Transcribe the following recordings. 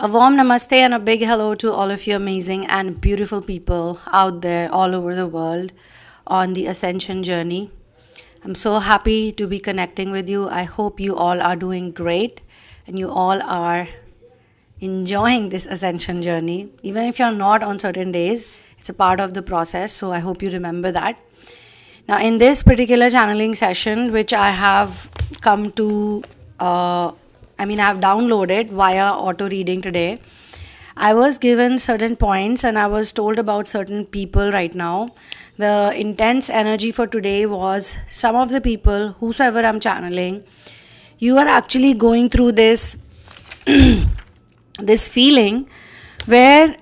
A warm namaste and a big hello to all of you amazing and beautiful people out there all over the world on the ascension journey. I'm so happy to be connecting with you. I hope you all are doing great and you all are enjoying this ascension journey. Even if you're not on certain days, it's a part of the process. So I hope you remember that. Now, in this particular channeling session, which I have come to I have downloaded via auto reading today. I was given certain points and I was told about certain people right now. The intense energy for today was some of the people, whosoever I'm channeling, you are actually going through this this feeling where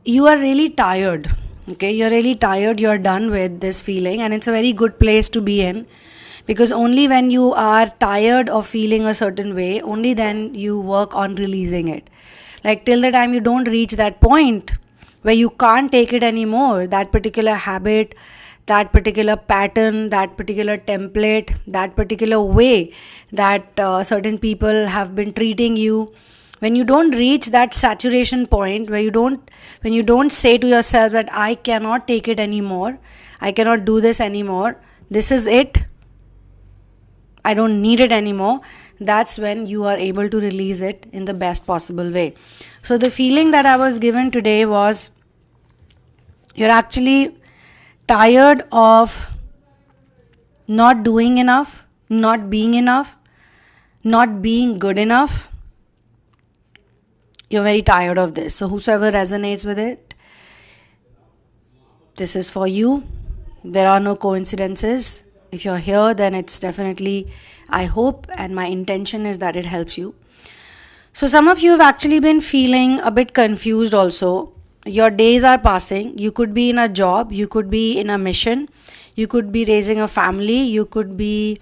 you are really tired. Okay, you're really tired, you're done with this feeling, and it's a very good place to be in. Because only when you are tired of feeling a certain way, only then you work on releasing it. Like till the time you don't reach that point where you can't take it anymore, that particular habit, that particular pattern, that particular template, that particular way that certain people have been treating you. When you don't reach that saturation point when you don't say to yourself that I cannot take it anymore, I cannot do this anymore, this is it, I don't need it anymore, that's when you are able to release it in the best possible way. So the feeling that I was given today was you're actually tired of not doing enough, not being enough, not being good enough. You're very tired of this. So whosoever resonates with it, this is for you. There are no coincidences. If you're here, then it's definitely, I hope, and my intention is that it helps you. So some of you have actually been feeling a bit confused also. Your days are passing. You could be in a job, you could be in a mission, you could be raising a family, you could be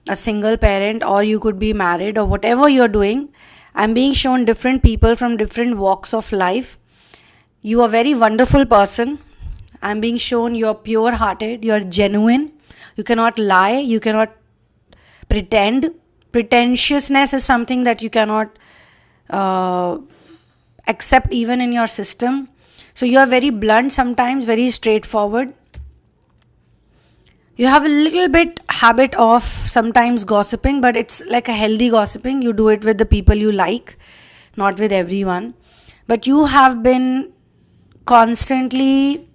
a single parent, or you could be married, or whatever you're doing. I'm being shown different people from different walks of life. You are a very wonderful person. I'm being shown you're pure-hearted, you're genuine. You cannot lie, you cannot pretend. Pretentiousness is something that you cannot accept even in your system. So you are very blunt sometimes, very straightforward. You have a little bit habit of sometimes gossiping, but it's like a healthy gossiping. You do it with the people you like, not with everyone. But you have been constantly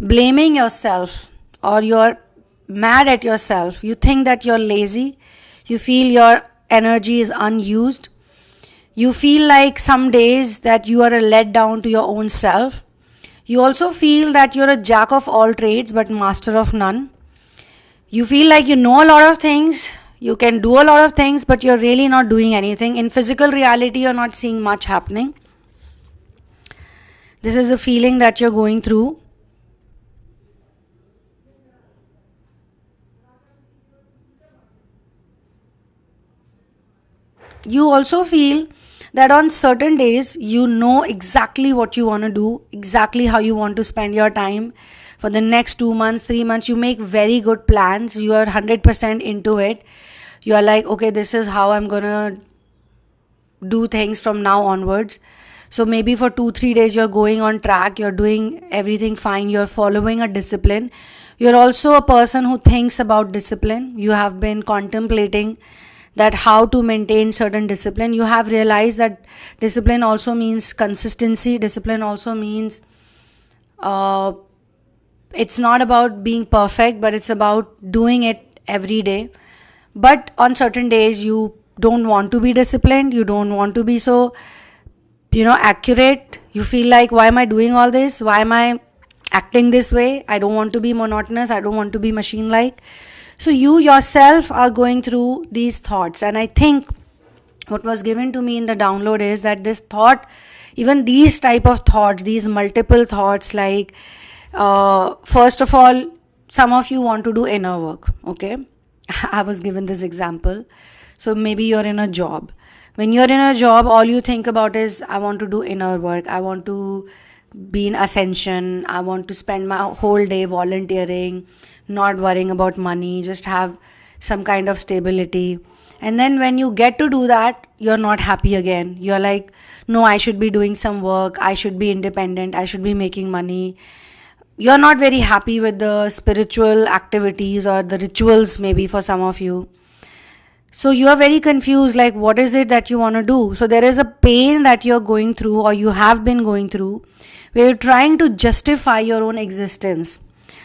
blaming yourself, or you're mad at yourself. You think that you're lazy. You feel your energy is unused. You feel like some days that you are a letdown to your own self. You also feel that you're a jack of all trades but master of none. You feel like you know a lot of things, you can do a lot of things, but you're really not doing anything. In physical reality, you're not seeing much happening. This is a feeling that you're going through. You also feel that on certain days, you know exactly what you want to do, exactly how you want to spend your time for the next 2 months, 3 months. You make very good plans. You are 100% into it. You are like, okay, this is how I'm going to do things from now onwards. So maybe for 2-3 days, you're going on track. You're doing everything fine. You're following a discipline. You're also a person who thinks about discipline. You have been contemplating that how to maintain certain discipline. You have realized that discipline also means consistency. Discipline also means it's not about being perfect, but it's about doing it every day. But on certain days, you don't want to be disciplined. You don't want to be so, accurate. You feel like, why am I doing all this? Why am I acting this way? I don't want to be monotonous. I don't want to be machine-like. So you yourself are going through these thoughts. And I think what was given to me in the download is that this thought, even these type of thoughts, these multiple thoughts, like, first of all, some of you want to do inner work, okay? I was given this example. So maybe you're in a job. When you're in a job, all you think about is, I want to do inner work. I want to be in ascension. I want to spend my whole day volunteering, not worrying about money, just have some kind of stability. And then when you get to do that, you're not happy again. You're like, no, I should be doing some work. I should be independent. I should be making money. You're not very happy with the spiritual activities or the rituals, maybe for some of you. So you are very confused, like what is it that you want to do? So there is a pain that you're going through, or you have been going through, where you're trying to justify your own existence.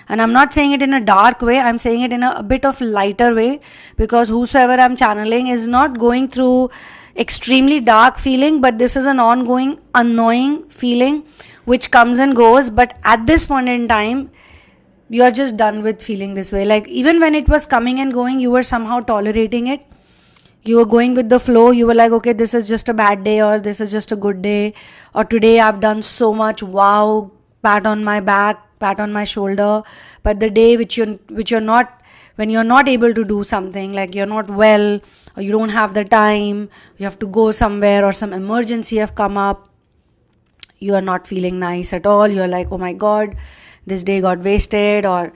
And I'm not saying it in a dark way, I'm saying it in a bit of lighter way, because whosoever I'm channeling is not going through extremely dark feeling, but this is an ongoing annoying feeling which comes and goes. But at this point in time, you're just done with feeling this way. Like even when it was coming and going, you were somehow tolerating it. You were going with the flow. You were like, okay, this is just a bad day, or this is just a good day, or today I've done so much, wow, pat on my back, pat on my shoulder. But the day which you're not, when you're not able to do something, like you're not well, or you don't have the time, you have to go somewhere, or some emergency have come up, you are not feeling nice at all. You're like, oh my god, this day got wasted. Or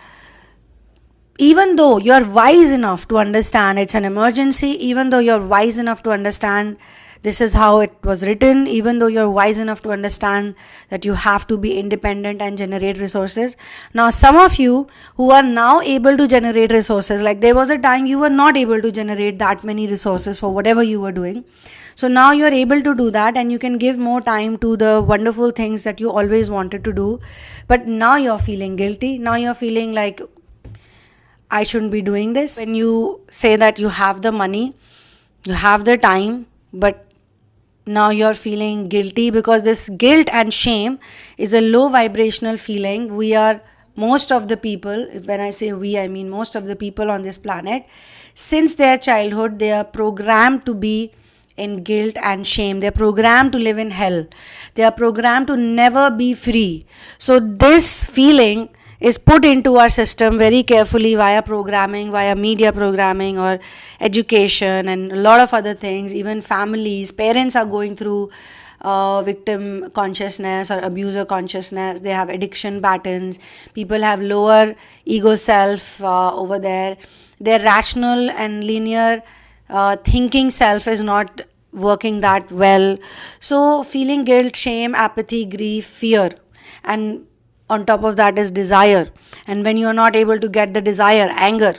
even though you're wise enough to understand it's an emergency, even though you're wise enough to understand this is how it was written, even though you're wise enough to understand that you have to be independent and generate resources. Now, some of you who are now able to generate resources, like there was a time you were not able to generate that many resources for whatever you were doing. So now you're able to do that, and you can give more time to the wonderful things that you always wanted to do. But now you're feeling guilty. Now you're feeling like, I shouldn't be doing this. When you say that you have the money, you have the time, but now you're feeling guilty, because this guilt and shame is a low vibrational feeling. We are, most of the people, when I say we, I mean most of the people on this planet, since their childhood, they are programmed to be in guilt and shame. They're programmed to live in hell. They are programmed to never be free. So this feeling is put into our system very carefully via programming, via media programming or education and a lot of other things. Even families, parents are going through victim consciousness or abuser consciousness. They have addiction patterns. People have lower ego self over there. Their rational and linear thinking self is not working that well. So feeling guilt, shame, apathy, grief, fear, and on top of that is desire. And when you are not able to get the desire, anger.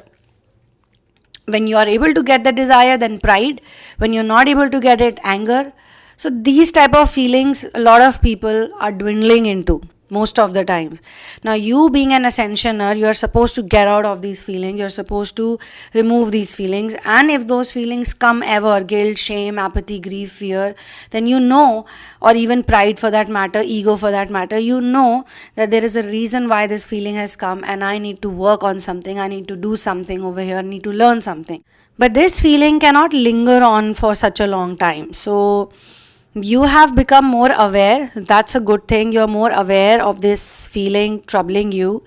When you are able to get the desire, then pride. When you're not able to get it, anger. So these type of feelings, a lot of people are dwindling into most of the times. Now you being an ascensioner, you're supposed to get out of these feelings. You're supposed to remove these feelings. And if those feelings come ever, guilt, shame, apathy, grief, fear, then you know, or even pride for that matter, ego for that matter, you know that there is a reason why this feeling has come, and I need to work on something. I need to do something over here. I need to learn something. But this feeling cannot linger on for such a long time. So you have become more aware. That's a good thing. You're more aware of this feeling troubling you.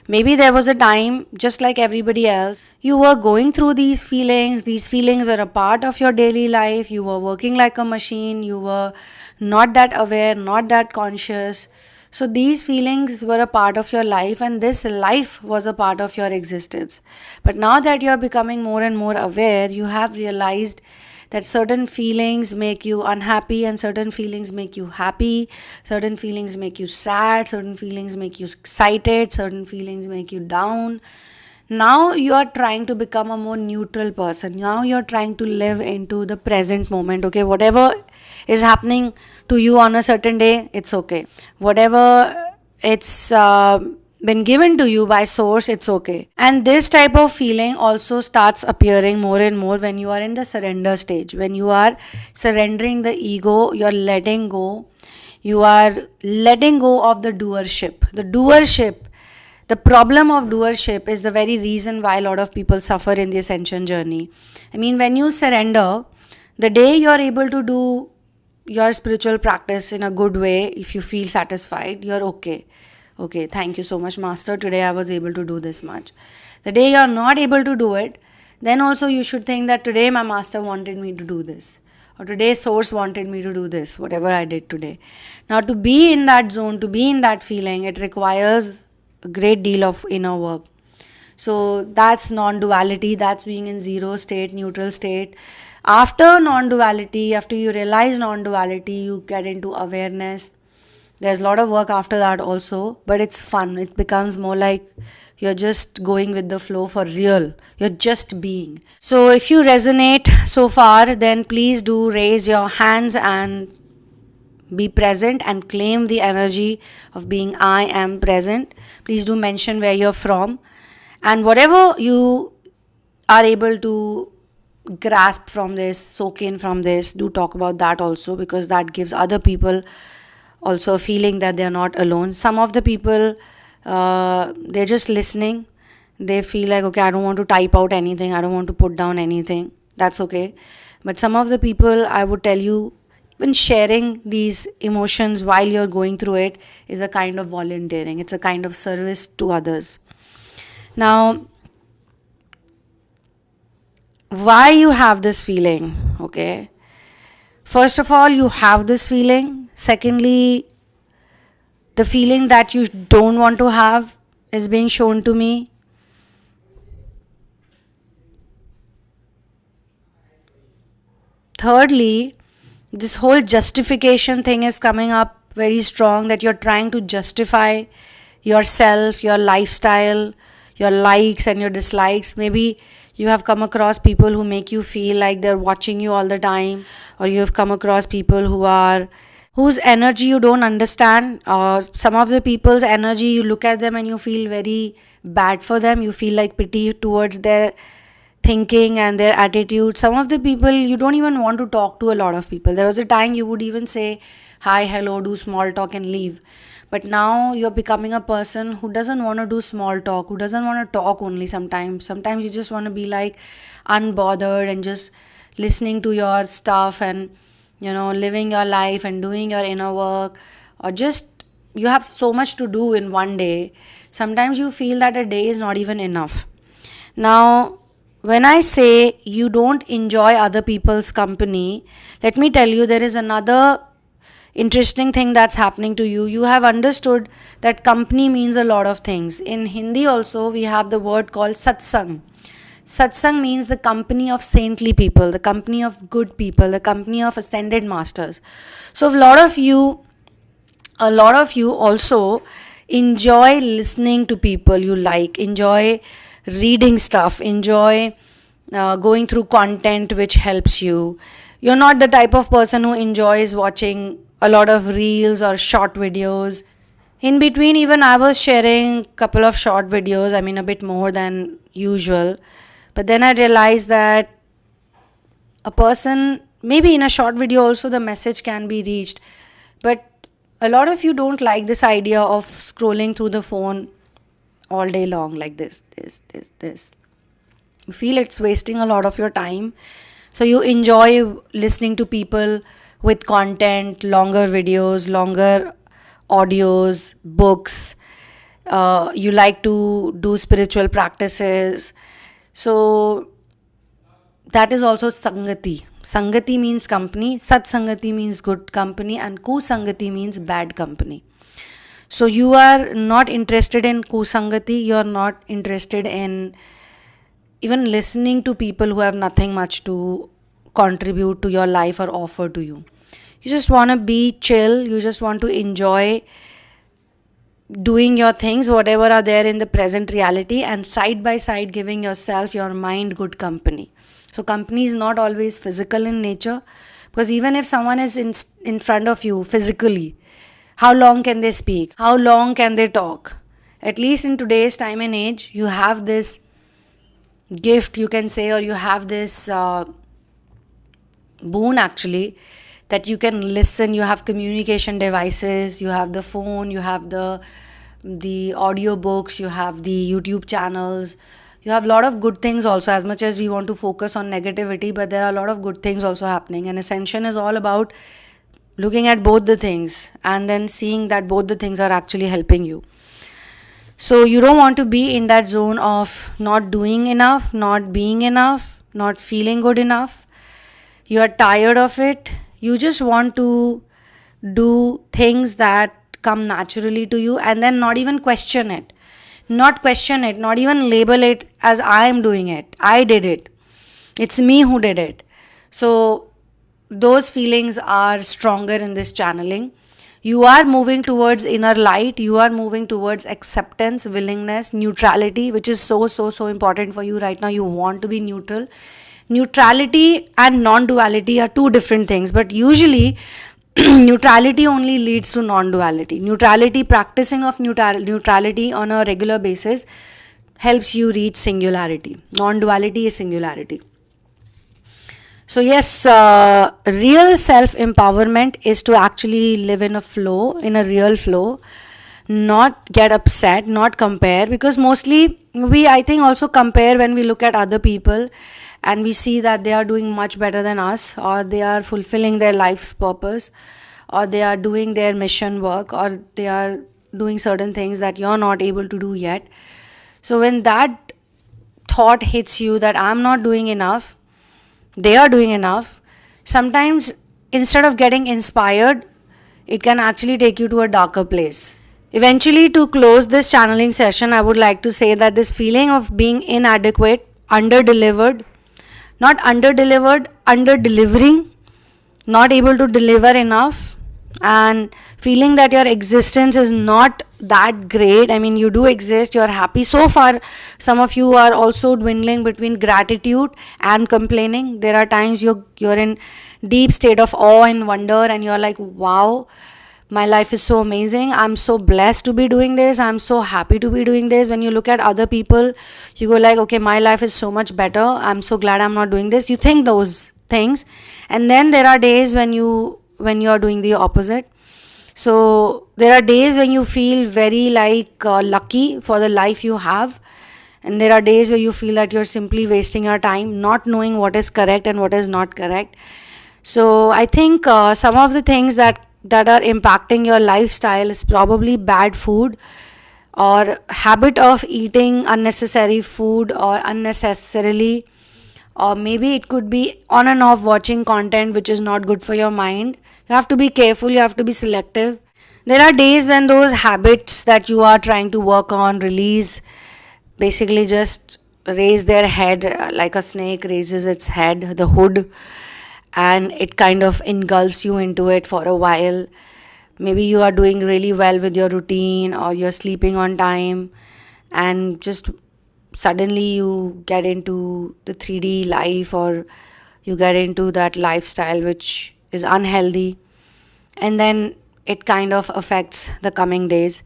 Maybe there was a time, just like everybody else, you were going through these feelings. These feelings were a part of your daily life. You were working like a machine. You were not that aware, not that conscious. So these feelings were a part of your life, and this life was a part of your existence. But now that you're becoming more and more aware, you have realized that certain feelings make you unhappy and certain feelings make you happy, certain feelings make you sad, certain feelings make you excited, certain feelings make you down. Now you are trying to become a more neutral person. Now you're trying to live into the present moment. Okay, whatever is happening to you on a certain day, it's okay. Whatever it's been given to you by source, it's okay. And this type of feeling also starts appearing more and more when you are in the surrender stage. When you are surrendering the ego, you're letting go. You are letting go of the doership. The problem of doership is the very reason why a lot of people suffer in the ascension journey. I mean, when you surrender, the day you're able to do your spiritual practice in a good way, if you feel satisfied, you're okay. Okay, thank you so much, Master. Today I was able to do this much. The day you're not able to do it, then also you should think that today my Master wanted me to do this. Or today Source wanted me to do this, whatever I did today. Now to be in that zone, to be in that feeling, it requires a great deal of inner work. So that's non-duality, that's being in zero state, neutral state. After non-duality, after you realize non-duality, you get into awareness. There's a lot of work after that also, but it's fun. It becomes more like you're just going with the flow for real. You're just being. So if you resonate so far, then please do raise your hands and be present and claim the energy of being I am present. Please do mention where you're from, and whatever you are able to grasp from this, soak in from this, do talk about that also, because that gives other people also a feeling that they're not alone. Some of the people, they're just listening. They feel like, okay, I don't want to type out anything, I don't want to put down anything. That's okay. But some of the people, I would tell you, even sharing these emotions while you're going through it is a kind of volunteering. It's a kind of service to others. Now, why you have this feeling? Okay. First of all, you have this feeling. Secondly, the feeling that you don't want to have is being shown to me. Thirdly, this whole justification thing is coming up very strong, that you're trying to justify yourself, your lifestyle, your likes and your dislikes. Maybe you have come across people who make you feel like they're watching you all the time, or you have come across people whose energy you don't understand, or some of the people's energy, you look at them and you feel very bad for them. You feel like pity towards their thinking and their attitude. Some of the people, you don't even want to talk to a lot of people. There was a time you would even say hi, hello, do small talk and leave. But now you're becoming a person who doesn't want to do small talk, who doesn't want to talk only sometimes. Sometimes you just want to be like unbothered and just listening to your stuff and, living your life and doing your inner work. Or just, you have so much to do in one day. Sometimes you feel that a day is not even enough. Now, when I say you don't enjoy other people's company, let me tell you, there is another interesting thing that's happening to you. You have understood that company means a lot of things. In Hindi also, we have the word called satsang. Satsang means the company of saintly people, the company of good people, the company of ascended masters. So a lot of you also enjoy listening to people you like, enjoy reading stuff, enjoy going through content which helps you. You're not the type of person who enjoys watching a lot of reels or short videos. In between, even I was sharing a couple of short videos, a bit more than usual. But then I realized that a person, maybe in a short video also the message can be reached. But a lot of you don't like this idea of scrolling through the phone all day long like this. You feel it's wasting a lot of your time. So you enjoy listening to people with content, longer videos, longer audios, books. You like to do spiritual practices. So that is also Sangati. Sangati means company, Sat Sangati means good company, and Kusangati means bad company. So you are not interested in Kusangati, you are not interested in even listening to people who have nothing much to contribute to your life or offer to you. You just want to be chill, you just want to enjoy doing your things, whatever are there in the present reality, and side by side giving yourself, your mind, good company. So company is not always physical in nature, because even if someone is in front of you physically, how long can they speak? How long can they talk? At least in today's time and age, you have this gift, you can say, or you have this boon actually, that you can listen. You have communication devices, you have the phone, you have the audio books, you have the YouTube channels, you have a lot of good things also. As much as we want to focus on negativity, but there are a lot of good things also happening. And Ascension is all about looking at both the things and then seeing that both the things are actually helping you. So you don't want to be in that zone of not doing enough, not being enough, not feeling good enough. You are tired of it. You just want to do things that come naturally to you and then not even question it. not question it, not even label it as I am doing it, I did it, it's me who did it. So those feelings are stronger in this channeling. You are moving towards inner light, you are moving towards acceptance, willingness, neutrality, which is so important for you right now. You want to be neutral. Neutrality and non-duality are two different things, but usually neutrality only leads to non-duality. Neutrality, practicing of neutrality on a regular basis helps you reach singularity. Non-duality is singularity. So yes, real self-empowerment is to actually live in a flow, in a real flow, not get upset, not compare, because mostly we, I think, also compare when we look at other people and we see that they are doing much better than us, or they are fulfilling their life's purpose, or they are doing their mission work, or they are doing certain things that you're not able to do yet. So when that thought hits you that I'm not doing enough, they are doing enough, sometimes instead of getting inspired, it can actually take you to a darker place. Eventually, to close this channeling session, I would like to say that this feeling of being inadequate, under-delivered, not under-delivered, under-delivering, not able to deliver enough, and feeling that your existence is not that great. I mean, you do exist, you're happy. So far, some of you are also dwindling between gratitude and complaining. There are times you're in deep state of awe and wonder, and you're like, wow, my life is so amazing, I'm so blessed to be doing this, I'm so happy to be doing this. When you look at other people, you go like, okay, my life is so much better, I'm so glad I'm not doing this. You think those things, and then there are days when you are doing the opposite. So there are days when you feel very lucky for the life you have, and there are days where you feel that you're simply wasting your time, not knowing what is correct and what is not correct. So I think some of the things that are impacting your lifestyle is probably bad food, or habit of eating unnecessary food, or unnecessarily, or maybe it could be on and off watching content which is not good for your mind. You have to be careful, you have to be selective. There are days when those habits that you are trying to work on release, basically just raise their head like a snake raises its head, the hood, and it kind of engulfs you into it for a while. Maybe you are doing really well with your routine, or you're sleeping on time, and just suddenly you get into the 3D life, or you get into that lifestyle which is unhealthy, and then it kind of affects the coming days.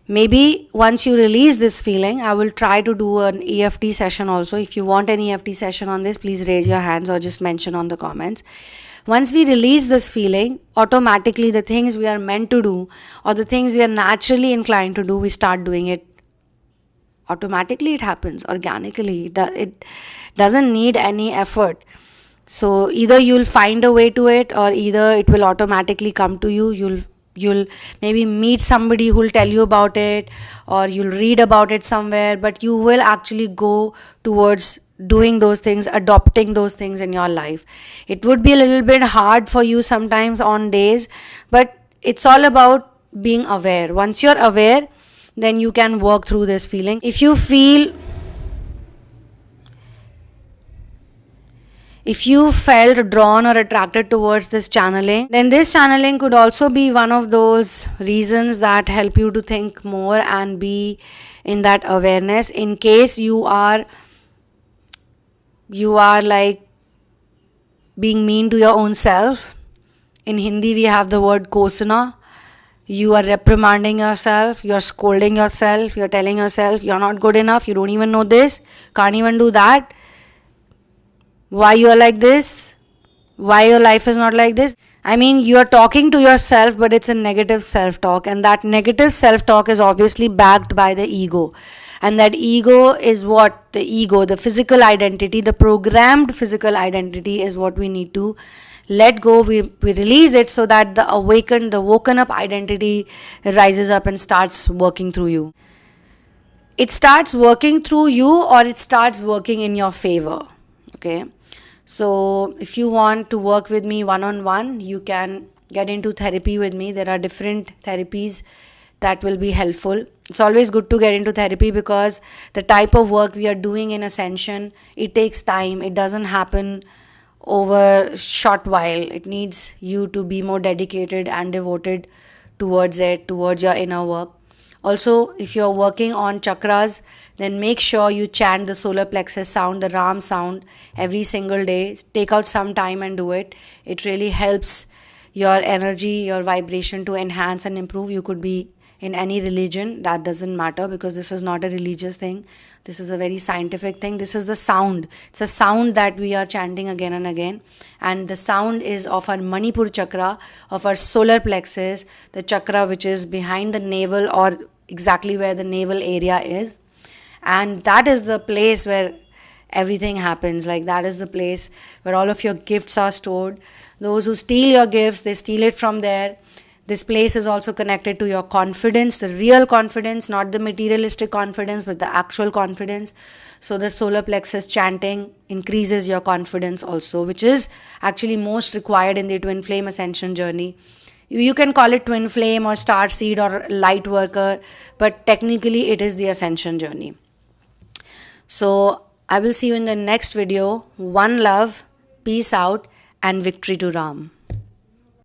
Maybe once you release this feeling, I will try to do an EFT session also. If you want an EFT session on this, please raise your hands or just mention on the comments. Once we release this feeling, automatically the things we are meant to do, or the things we are naturally inclined to do, we start doing it. Automatically it happens, organically. It doesn't need any effort. So either you'll find a way to it, or either it will automatically come to you. You'll maybe meet somebody who'll tell you about it, or you'll read about it somewhere, but you will actually go towards doing those things, adopting those things in your life. It would be a little bit hard for you sometimes on days, but it's all about being aware. Once you're aware, then you can work through this feeling. If you felt drawn or attracted towards this channeling, then this channeling could also be one of those reasons that help you to think more and be in that awareness. In case you are like being mean to your own self. In Hindi we have the word kosana. You are reprimanding yourself, you're scolding yourself, you're telling yourself you're not good enough, you don't even know this, can't even do that, why you are like this, why your life is not like this. I mean, you are talking to yourself, but it's a negative self-talk, and that negative self-talk is obviously backed by the ego. And that ego is what? The ego, the physical identity, the programmed physical identity is what we need to let go. We release it so that the woken up identity rises up and starts working through you. It starts working through you, or it starts working in your favor. Okay. So if you want to work with me one-on-one, you can get into therapy with me. There are different therapies that will be helpful. It's always good to get into therapy because the type of work we are doing in Ascension, it takes time. It doesn't happen over short while. It needs you to be more dedicated and devoted towards it, towards your inner work. Also, if you're working on chakras, then make sure you chant the solar plexus sound, the Ram sound every single day. Take out some time and do it. It really helps your energy, your vibration to enhance and improve. You could be in any religion, that doesn't matter, because this is not a religious thing. This is a very scientific thing. This is the sound. It's a sound that we are chanting again and again, and the sound is of our Manipur chakra, of our solar plexus, the chakra which is behind the navel, or exactly where the navel area is. And that is the place where everything happens. Like, that is the place where all of your gifts are stored. Those who steal your gifts, they steal it from there. This place is also connected to your confidence, the real confidence, not the materialistic confidence, but the actual confidence. So the solar plexus chanting increases your confidence also, which is actually most required in the twin flame ascension journey. You can call it twin flame or star seed or light worker, but technically it is the ascension journey. So I will see you in the next video. One love, peace out, and victory to Ram.